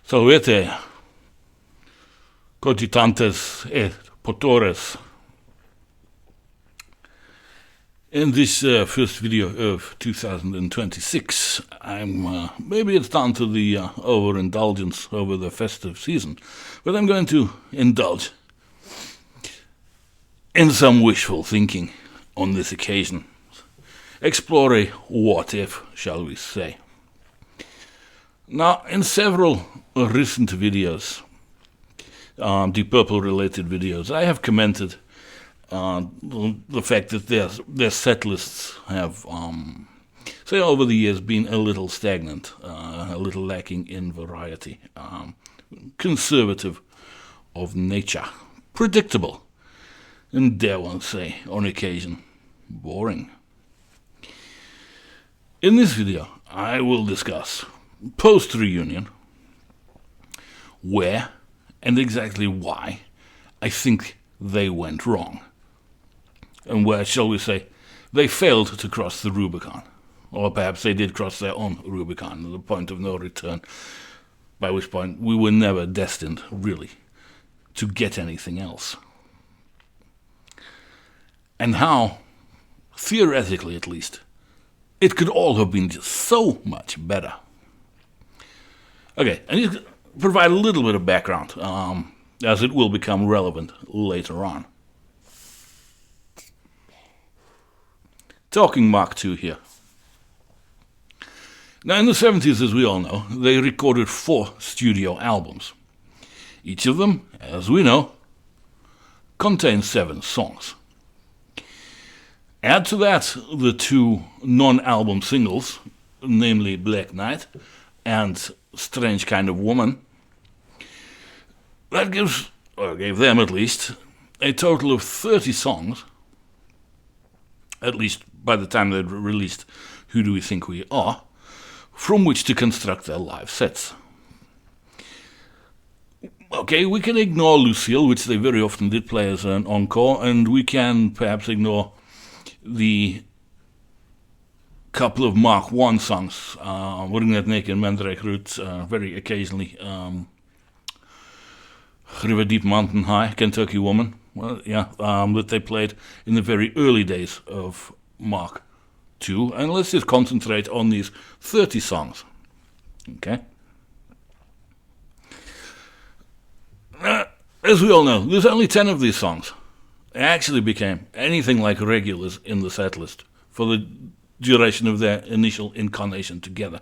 Salvete, cogitantes et potores. In this first video of 2026, maybe it's down to the overindulgence over the festive season, but I'm going to indulge in some wishful thinking on this occasion. Explore a what if, shall we say. Now, in several recent videos, Deep Purple related videos, I have commented on the fact that their set lists have, say, over the years been a little stagnant, a little lacking in variety, conservative of nature, predictable, and dare one say, on occasion, boring. In this video, I will discuss post-reunion, where and exactly why I think they went wrong, and where, shall we say, they failed to cross the Rubicon, or perhaps they did cross their own Rubicon, the point of no return, by which point we were never destined, really, to get anything else. And how, theoretically at least, it could all have been just so much better. Okay, I need to provide a little bit of background, as it will become relevant later on. Talking Mark II here. Now, in the 70s, as we all know, they recorded 4 studio albums. Each of them, as we know, contains 7 songs. Add to that the 2 non-album singles, namely Black Knight and Strange Kind of Woman. That gives, or gave them at least, a total of 30 songs, at least by the time they'd released Who Do We Think We Are, from which to construct their live sets. Okay, we can ignore Lucille, which they very often did play as an encore, and we can perhaps ignore the couple of Mark I songs, Ringnet Naked Mandrake Roots, very occasionally River Deep Mountain High, Kentucky Woman, that they played in the very early days of Mark II. And let's just concentrate on these 30 songs. Okay? As we all know, there's only 10 of these songs actually became anything like regulars in the set list for the duration of their initial incarnation together.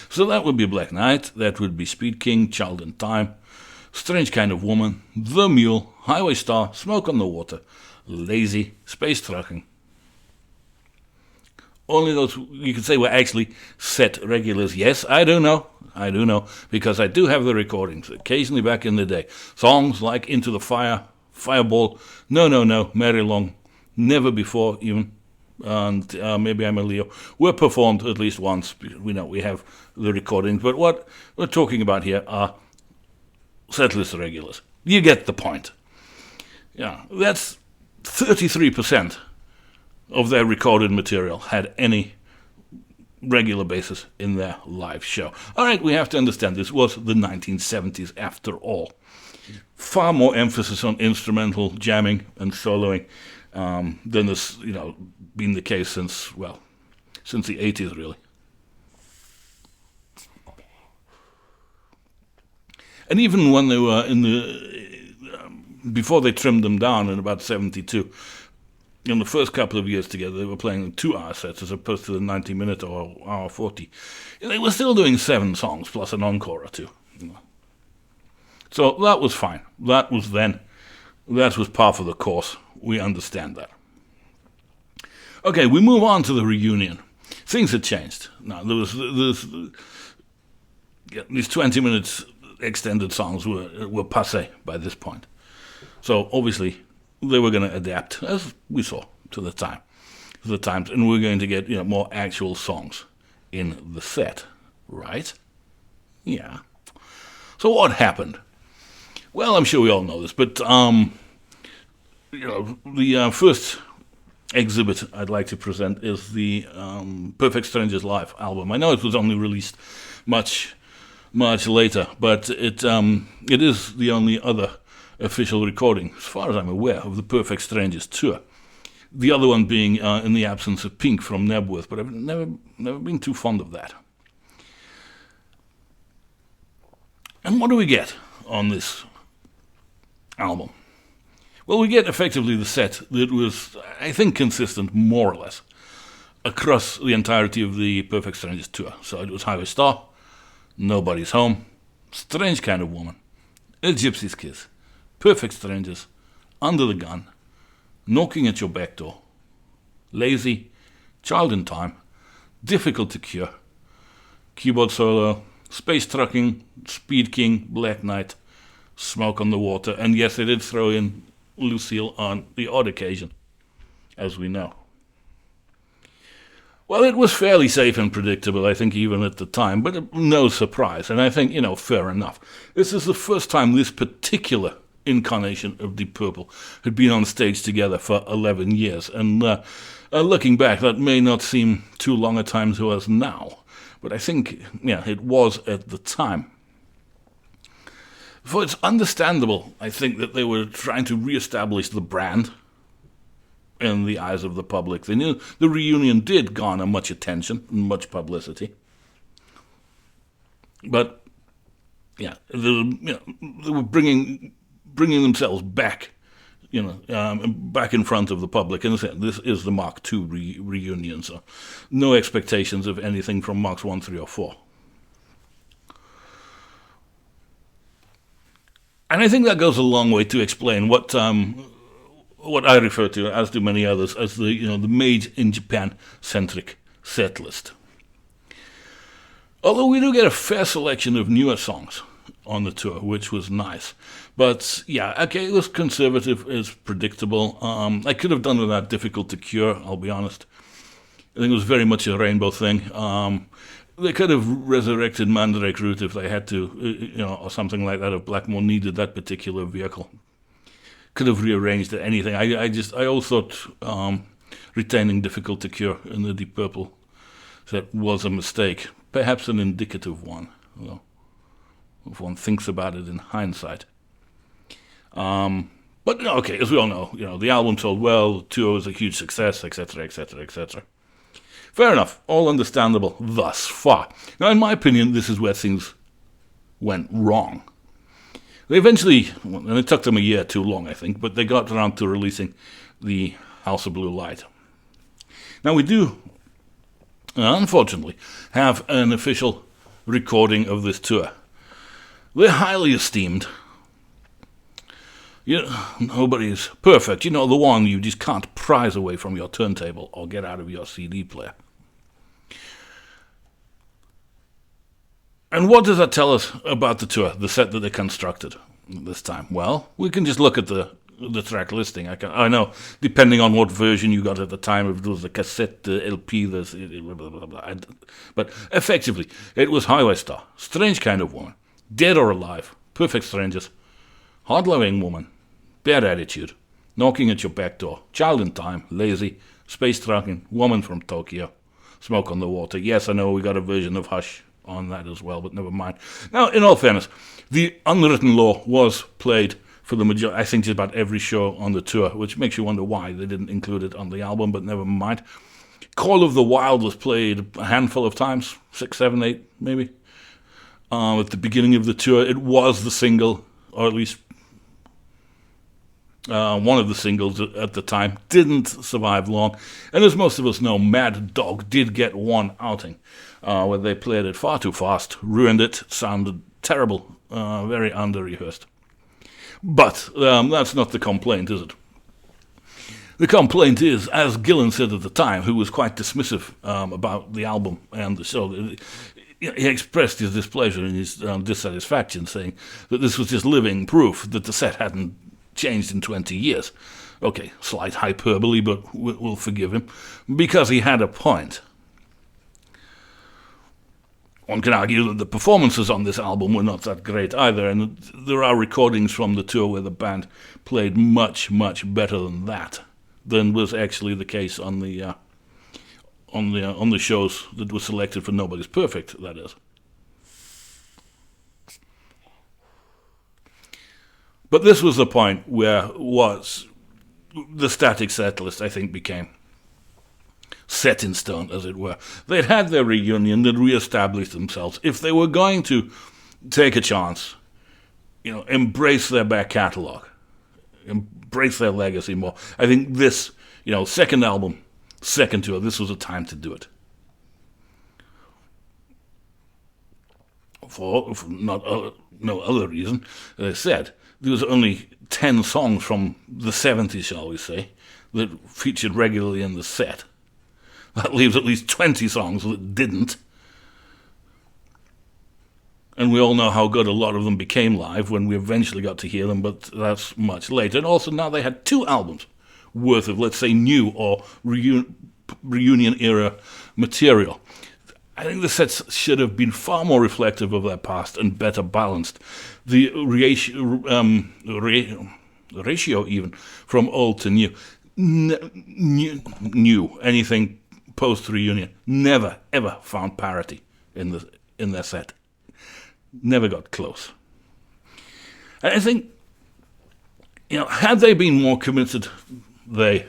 So that would be Black Knight, that would be Speed King, Child in Time, Strange Kind of Woman, The Mule, Highway Star, Smoke on the Water, Lazy, Space Trucking. Only those, you could say, were actually set regulars. Yes, I do know, because I do have the recordings, occasionally back in the day. Songs like Into the Fire, Fireball, No, Mary Long, Never Before even, and Maybe I'm a Leo, were performed at least once. We know we have the recordings, but what we're talking about here are setlist regulars. You get the point. Yeah, that's 33% of their recorded material had any regular basis in their live show. All right, we have to understand this was the 1970s after all. Far more emphasis on instrumental jamming and soloing than has been the case since the 80s, really. And even when they were before they trimmed them down in about 72, in the first couple of years together, they were playing 2-hour sets as opposed to the 90-minute or hour 40. They were still doing 7 songs plus an encore or 2. So that was fine. That was then. That was par for the course. We understand that. Okay, we move on to the reunion. Things had changed. Now, there was these 20 minutes extended songs were passé by this point. So obviously they were going to adapt, as we saw, to the times, and we're going to get more actual songs in the set, right? Yeah. So what happened? Well, I'm sure we all know this, but the first exhibit I'd like to present is the Perfect Strangers Live album. I know it was only released much much later, but it is the only other official recording, as far as I'm aware, of the Perfect Strangers tour. The other one being In the Absence of Pink from Nebworth, but I've never been too fond of that. And what do we get on this album? Well, we get effectively the set that was, I think, consistent, more or less, across the entirety of the Perfect Strangers tour. So it was Highway Star, Nobody's Home, Strange Kind of Woman, A Gypsy's Kiss, Perfect Strangers, Under the Gun, Knocking at Your Back Door, Lazy, Child in Time, Difficult to Cure, Keyboard Solo, Space Trucking, Speed King, Black Knight, Smoke on the Water, and yes, they did throw in Lucille on the odd occasion, as we know. Well, it was fairly safe and predictable, I think, even at the time, but no surprise, and I think, fair enough. This is the first time this particular incarnation of Deep Purple had been on stage together for 11 years, and looking back, that may not seem too long a time to us now, but I think, it was at the time. For it's understandable, I think, that they were trying to re-establish the brand in the eyes of the public. They knew the reunion did garner much attention and much publicity. But, they were bringing themselves back, back in front of the public. And this is the Mark II reunion, so no expectations of anything from Marks 1, 3, or 4. And I think that goes a long way to explain what I refer to, as do many others, as the made in Japan centric set list. Although we do get a fair selection of newer songs on the tour, which was nice. But it was conservative, it's predictable. I could have done without Difficult to Cure, I'll be honest. I think it was very much a Rainbow thing. They could have resurrected Mandrake Root if they had to, or something like that, if Blackmore needed that particular vehicle. Could have rearranged anything. I always thought retaining Difficult to Cure in the Deep Purple set was a mistake. Perhaps an indicative one, if one thinks about it in hindsight. But, as we all know, the album sold well, the tour was a huge success, etc., etc., etc. Fair enough, all understandable thus far. Now, in my opinion, this is where things went wrong. They eventually, and it took them a year too long, I think, but they got around to releasing the House of Blue Light. Now, we do, unfortunately, have an official recording of this tour. They're highly esteemed. Nobody's perfect. The one you just can't prise away from your turntable or get out of your CD player. And what does that tell us about the tour, the set that they constructed this time? Well, we can just look at the track listing. I know, depending on what version you got at the time, if it was a cassette, the LP, but effectively, it was Highway Star, Strange Kind of Woman, Dead or Alive, Perfect Strangers, Hard Loving Woman, Bad Attitude, Knocking at Your Back Door, Child in Time, Lazy, Space Trucking, Woman from Tokyo, Smoke on the Water. Yes, I know we got a version of Hush on that as well, but never mind. Now, in all fairness, the Unwritten Law was played for the majority, I think, just about every show on the tour, which makes you wonder why they didn't include it on the album, but never mind. Call of the Wild was played a handful of times, 6, 7, 8, maybe. At the beginning of the tour, it was the single, or at least one of the singles at the time. Didn't survive long. And as most of us know, Mad Dog did get one outing where they played it far too fast, ruined it, sounded terrible, very under-rehearsed. But that's not the complaint, is it? The complaint is, as Gillan said at the time, who was quite dismissive about the album and the show, he expressed his displeasure and his dissatisfaction, saying that this was just living proof that the set hadn't changed in 20 years. Okay, slight hyperbole, but we'll forgive him, because he had a point. One can argue that the performances on this album were not that great either, and there are recordings from the tour where the band played much, much better than was actually the case on the shows that were selected for Nobody's Perfect, that is. But this was the point where was the static set list, I think, became set in stone, as it were. They'd had their reunion, they'd re-established themselves. If they were going to take a chance, embrace their back catalogue, embrace their legacy more, I think this, second album, second tour, this was a time to do it. For no other reason, as I said, there was only 10 songs from the 70s, shall we say, that featured regularly in the set. That leaves at least 20 songs that didn't. And we all know how good a lot of them became live when we eventually got to hear them, but that's much later. And also now they had 2 albums worth of, let's say, new or reunion-era material. I think the sets should have been far more reflective of their past and better balanced. The ratio even from old to new. New anything post-reunion. Never, ever found parity in their set. Never got close. And I think, had they been more committed, had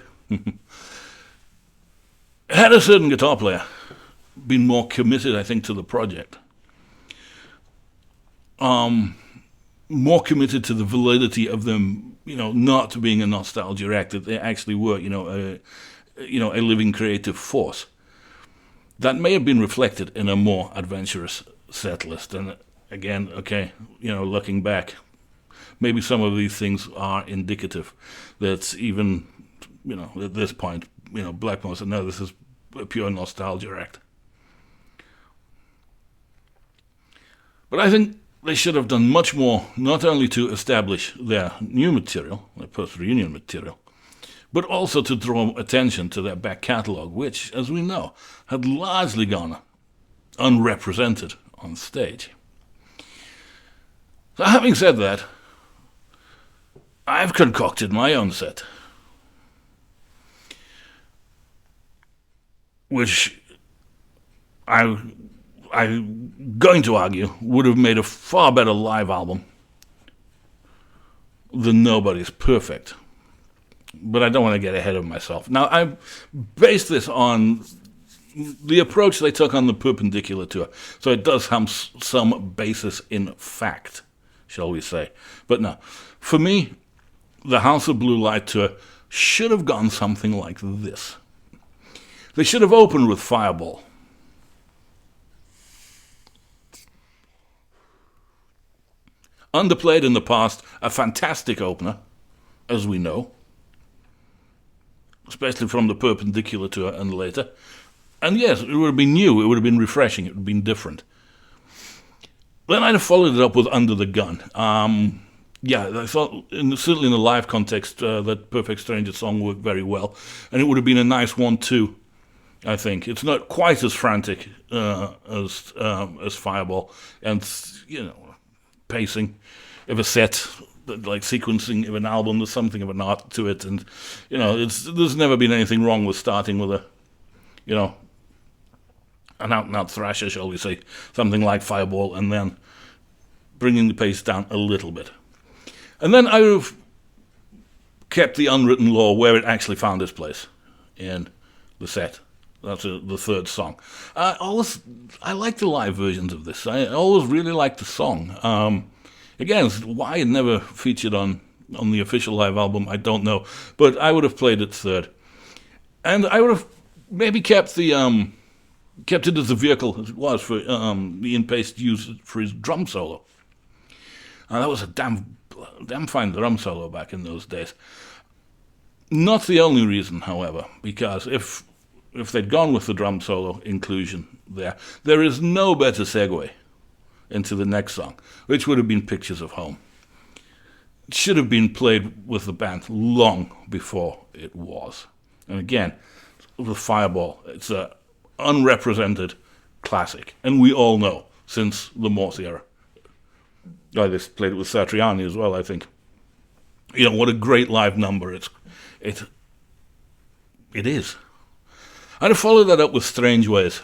a certain guitar player been more committed, I think, to the project, more committed to the validity of them, not being a nostalgia act, that they actually were, a living creative force. That may have been reflected in a more adventurous set list. And again, looking back, maybe some of these things are indicative that even, at this point, Blackmore said, no, this is a pure nostalgia act. But I think they should have done much more, not only to establish their new material, their post-reunion material, but also to draw attention to their back catalogue, which, as we know, had largely gone unrepresented on stage. So having said that, I've concocted my own set, which I'm going to argue would have made a far better live album than Nobody's Perfect. But I don't want to get ahead of myself. Now, I based this on the approach they took on the Perpendicular tour, so it does have some basis in fact, shall we say. But no, for me, the House of Blue Light tour should have gone something like this. They should have opened with Fireball. Underplayed in the past, a fantastic opener, as we know, especially from the Perpendicular tour and later. And yes, it would have been new, it would have been refreshing, it would have been different. Then I'd have followed it up with Under the Gun. I thought, certainly in the live context, that Perfect Stranger song worked very well, and it would have been a nice 1-2, I think. It's not quite as frantic as Fireball, and, pacing of a set, like sequencing of an album, there's something of an art to it, and there's never been anything wrong with starting with an out-and-out thrasher, shall we say, something like Fireball, and then bringing the pace down a little bit. And then I would have kept the Unwritten Law where it actually found its place in the set. That's the third song. I like the live versions of this. I always really liked the song. Again, why it never featured on the official live album, I don't know. But I would have played it third. And I would have maybe kept it as a vehicle, as it was, for Ian Pace used for his drum solo. And that was a damn fine drum solo back in those days. Not the only reason, however, because if they'd gone with the drum solo inclusion there is no better segue into the next song, which would have been Pictures of Home. It should have been played with the band long before it was. And again, with Fireball, it's an unrepresented classic, and we all know since the Morse era. They played it with Satriani as well, I think. What a great live number it is. I'd have followed that up with Strange Ways.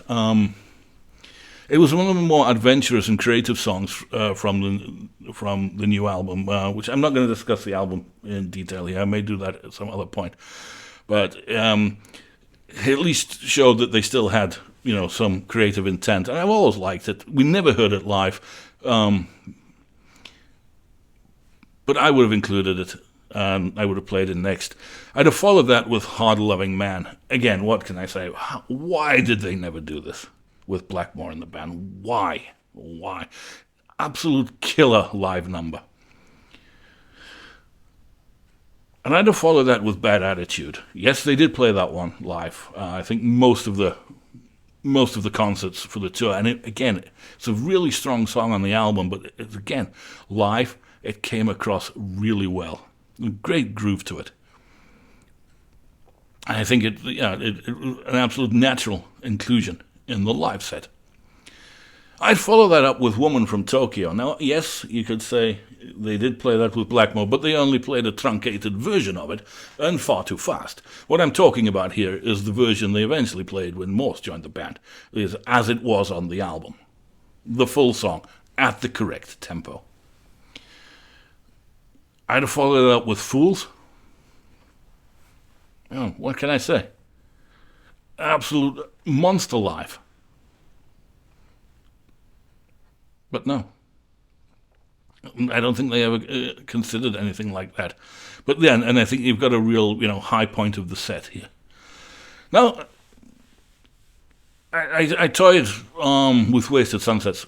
It was one of the more adventurous and creative songs from the new album, which I'm not going to discuss the album in detail here. I may do that at some other point, but it at least showed that they still had some creative intent, and I've always liked it. We never heard it live, but I would have included it. And I would have played it next. I'd have followed that with Hard Loving Man. Again, what can I say? Why did they never do this with Blackmore in the band? Why? Absolute killer live number. And I'd have followed that with Bad Attitude. Yes, they did play that one live. I think most of the concerts for the tour. And it's a really strong song on the album, but again, live, it came across really well. Great groove to it. And I think it an absolute natural inclusion in the live set. I'd follow that up with Woman from Tokyo. Now, yes, you could say they did play that with Blackmore, but they only played a truncated version of it, and far too fast. What I'm talking about here is the version they eventually played when Morse joined the band, is as it was on the album. The full song, at the correct tempo. I'd have followed it up with Fools. Oh, what can I say? Absolute monster live. But no. I don't think they ever considered anything like that. But then, and I think you've got a real, high point of the set here. Now, I toyed with Wasted Sunsets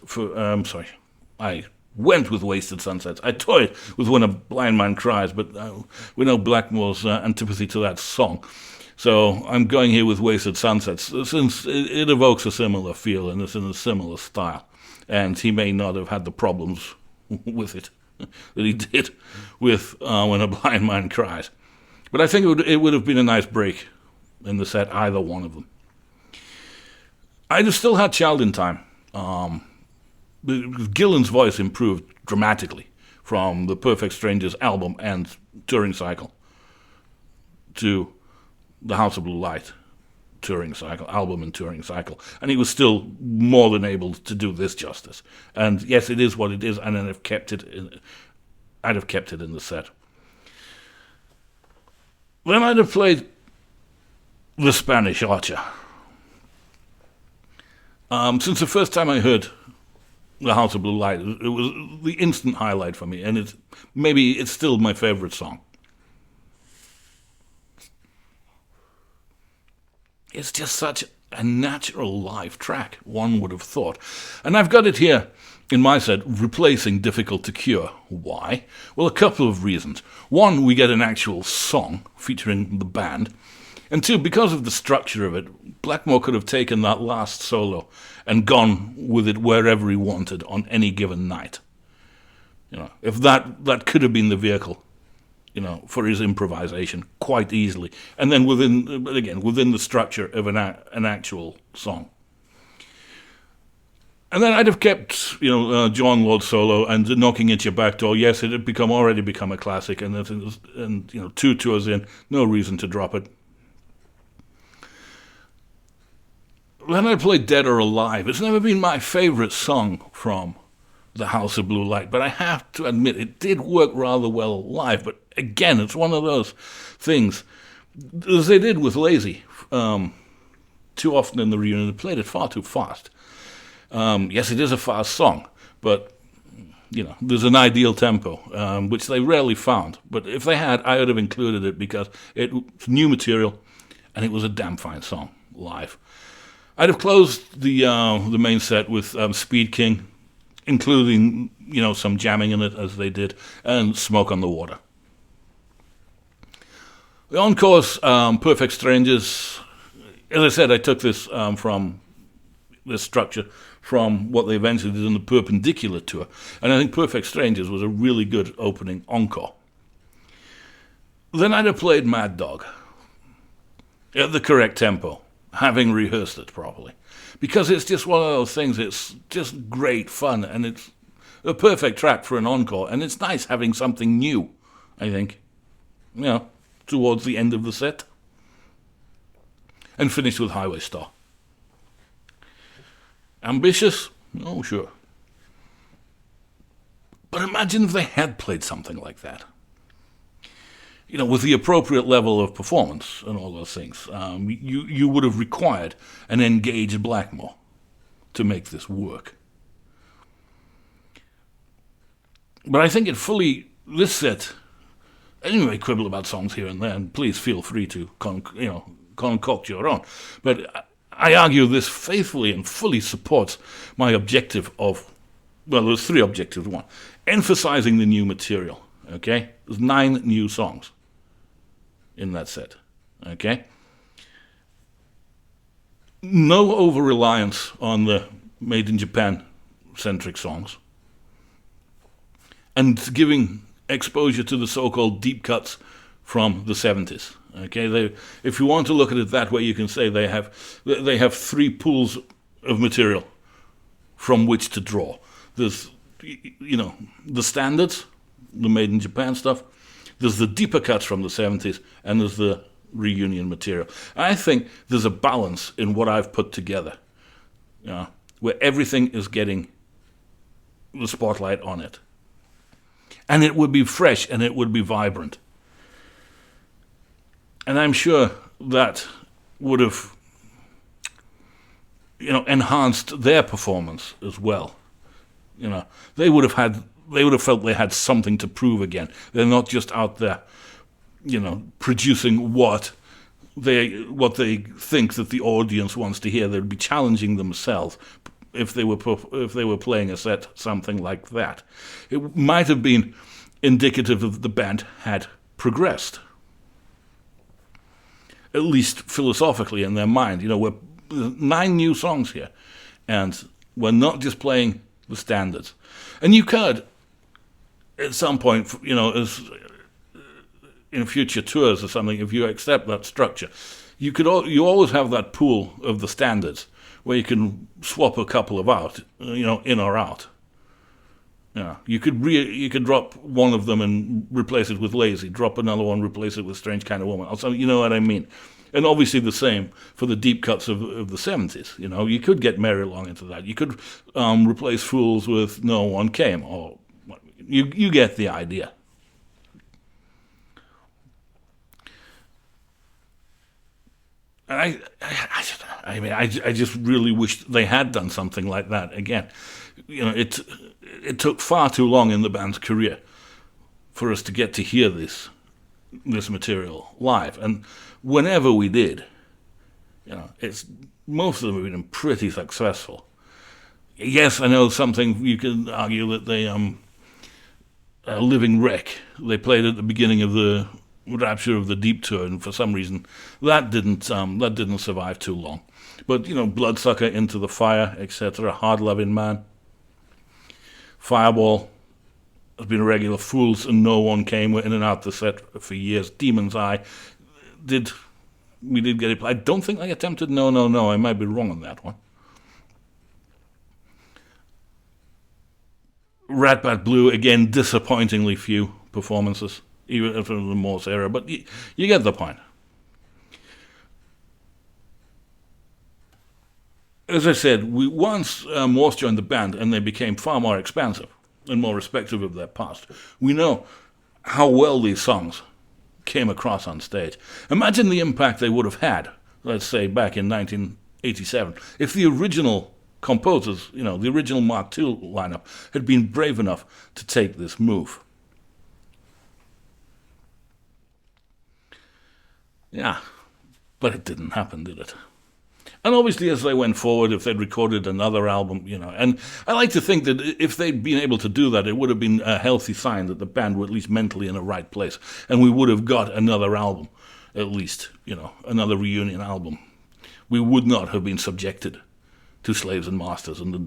I went with Wasted Sunsets. I toyed with When a Blind Man Cries, but we know Blackmore's antipathy to that song. So I'm going here with Wasted Sunsets, since it evokes a similar feel and it's in a similar style. And he may not have had the problems with it that he did with When a Blind Man Cries. But I think it would have been a nice break in the set, either one of them. I'd have still had Child in Time. Gillan's voice improved dramatically from the Perfect Strangers album and touring cycle to the House of Blue Light touring cycle, album and touring cycle. And he was still more than able to do this justice. And yes, it is what it is, and I'd have kept it in the set. Then I'd have played The Spanish Archer. Since the first time I heard The House of Blue Light, it was the instant highlight for me, and it's still my favorite song. It's just such a natural live track, one would have thought. And I've got it here in my set, replacing Difficult to Cure. Why? Well, a couple of reasons. One, we get an actual song featuring the band. And two, because of the structure of it, Blackmore could have taken that last solo and gone with it wherever he wanted on any given night. If that could have been the vehicle, for his improvisation quite easily, and then within the structure of an actual song. And then I'd have kept, John Lord solo and Knocking at Your Back Door. Yes, it had already become a classic, and 2 tours in, no reason to drop it. Then I played Dead or Alive. It's never been my favorite song from The House of Blue Light, but I have to admit it did work rather well live. But again, it's one of those things, as they did with Lazy. Too often in the reunion, they played it far too fast. Yes, it is a fast song, but there's an ideal tempo, which they rarely found. But if they had, I would have included it because it's new material, and it was a damn fine song live. I'd have closed the main set with Speed King, including some jamming in it as they did, and Smoke on the Water. The encores, Perfect Strangers. As I said, I took this from this structure from what they eventually did in the Perpendicular tour, and I think Perfect Strangers was a really good opening encore. Then I'd have played Mad Dog at the correct tempo, having rehearsed it properly. Because it's just one of those things, it's just great fun, and it's a perfect track for an encore, and it's nice having something new, I think, towards the end of the set. And finish with Highway Star. Ambitious? Oh, sure. But imagine if they had played something like that. With the appropriate level of performance and all those things. You would have required an engaged Blackmore to make this work. But I think this set, anyway, quibble about songs here and there, and please feel free to concoct your own. But I argue this faithfully and fully supports my objective of, there's three objectives. One, emphasizing the new material, okay? There's 9 new songs in that set, okay? No over-reliance on the Made in Japan-centric songs, and giving exposure to the so-called deep cuts from the 70s. Okay, if you want to look at it that way, you can say they have 3 pools of material from which to draw. There's, the standards, the Made in Japan stuff. There's the deeper cuts from the 70s, and there's the reunion material. I think there's a balance in what I've put together, where everything is getting the spotlight on it. And it would be fresh and it would be vibrant. And I'm sure that would have, enhanced their performance as well. They would have felt they had something to prove again. They're not just out there, producing what they think that the audience wants to hear. They'd be challenging themselves if they were playing a set something like that. It might have been indicative of the band had progressed, at least philosophically in their mind. We're 9 new songs here, and we're not just playing the standards. And you could, at some point, as in future tours or something, if you accept that structure, you always have that pool of the standards where you can swap a couple of out, in or out. You could drop one of them and replace it with Lazy, drop another one, replace it with Strange Kind of Woman. Also, you know what I mean? And obviously the same for the deep cuts of the 70s. You could get Mary Long into that. You could replace Fools with No One Came, or you get the idea. I just really wish they had done something like that again. It took far too long in the band's career for us to get to hear this material live, and whenever we did, most of them have been pretty successful. Yes, I know something you could argue that they Living Wreck, they played at the beginning of the Rapture of the Deep tour, and for some reason that didn't survive too long. But Bloodsucker, Into the Fire, etc., Hard Loving Man, Fireball has been a regular. Fools and No One Came were in and out the set for years. Demon's Eye, we did get it. I don't think they attempted No, No, No. I might be wrong on that one. Rat Bat Blue, again, disappointingly few performances, even from the Morse era, but you get the point. As I said, once Morse joined the band and they became far more expansive and more respectful of their past, we know how well these songs came across on stage. Imagine the impact they would have had, let's say, back in 1987, if the original composers, the original Mark II lineup, had been brave enough to take this move. Yeah, but it didn't happen, did it? And obviously, as they went forward, if they'd recorded another album, and I like to think that if they'd been able to do that, it would have been a healthy sign that the band were at least mentally in the right place, and we would have got another album, at least, another reunion album. We would not have been subjected to Slaves and Masters and the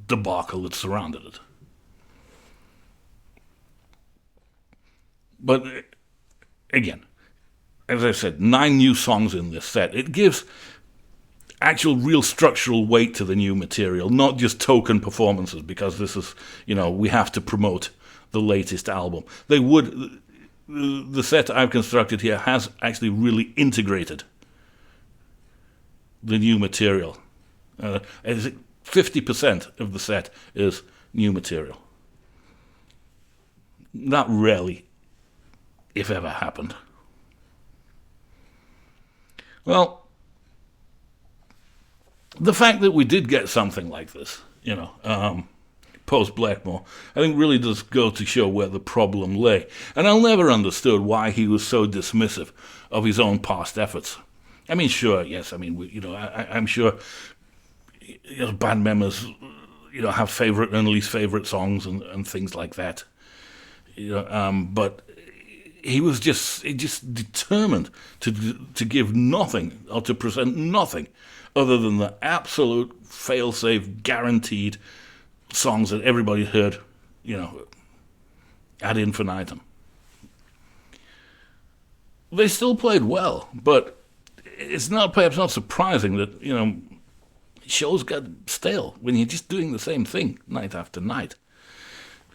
debacle that surrounded it. But, again, as I said, 9 new songs in this set. It gives actual real structural weight to the new material, not just token performances, because this is, we have to promote the latest album. The set I've constructed here has actually really integrated the new material. 50% of the set is new material. That rarely, if ever, happened. Well, the fact that we did get something like this, post-Blackmore, I think really does go to show where the problem lay. And I'll never understood why he was so dismissive of his own past efforts. I mean, sure, yes, I'm sure band members, have favorite and least favorite songs and things like that. But he was just determined to give nothing or to present nothing other than the absolute fail-safe, guaranteed songs that everybody heard, ad infinitum. They still played well, but it's perhaps not surprising that, shows got stale when you're just doing the same thing night after night.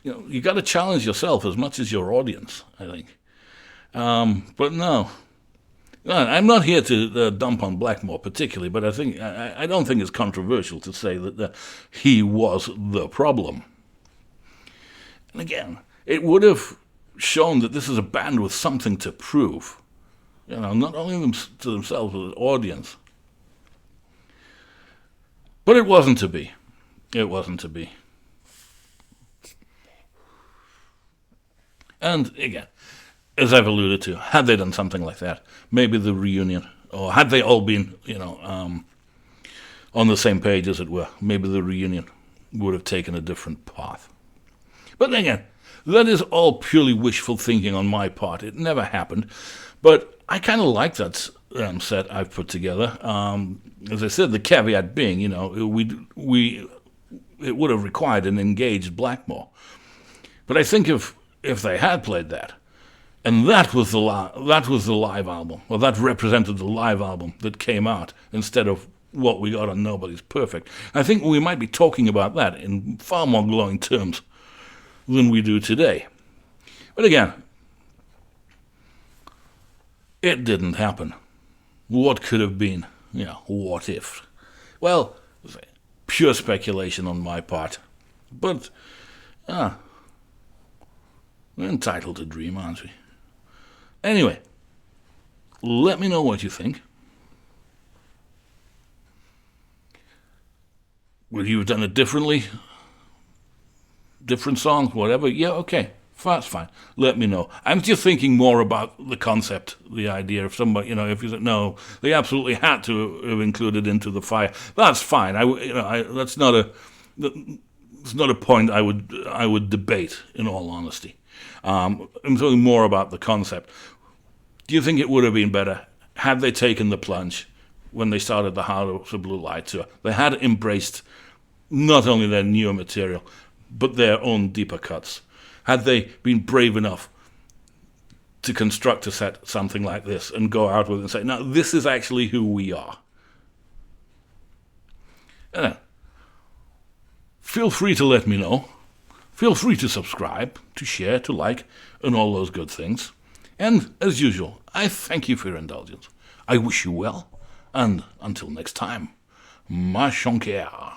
You got to challenge yourself as much as your audience, I think. But no, I'm not here to dump on Blackmore particularly, but I don't think it's controversial to say that he was the problem. And again, it would have shown that this is a band with something to prove, not only to themselves but the audience. But it wasn't to be. It wasn't to be. And again, as I've alluded to, had they done something like that, maybe the reunion, or had they all been, on the same page, as it were, maybe the reunion would have taken a different path. But again, that is all purely wishful thinking on my part. It never happened. But I kind of like that set I've put together. As I said, the caveat being, it would have required an engaged Blackmore. But I think if they had played that, and that was the live album, or that represented the live album that came out instead of what we got on Nobody's Perfect, I think we might be talking about that in far more glowing terms than we do today. But again, it didn't happen. What could have been? What if? Well, pure speculation on my part. But, we're entitled to dream, aren't we? Anyway, let me know what you think. Would you have done it differently? Different songs, whatever? Yeah, okay. That's fine. Let me know. I'm just thinking more about the concept, the idea of somebody, if you said, no, they absolutely had to have included Into the Fire. That's fine. That's not a point I would debate, in all honesty. I'm talking more about the concept. Do you think it would have been better had they taken the plunge when they started the Heart of Blue Light tour? They had embraced not only their newer material, but their own deeper cuts. Had they been brave enough to construct a set something like this and go out with it and say, no, this is actually who we are. Feel free to let me know. Feel free to subscribe, to share, to like, and all those good things. And, as usual, I thank you for your indulgence. I wish you well, and until next time, ma chonquère.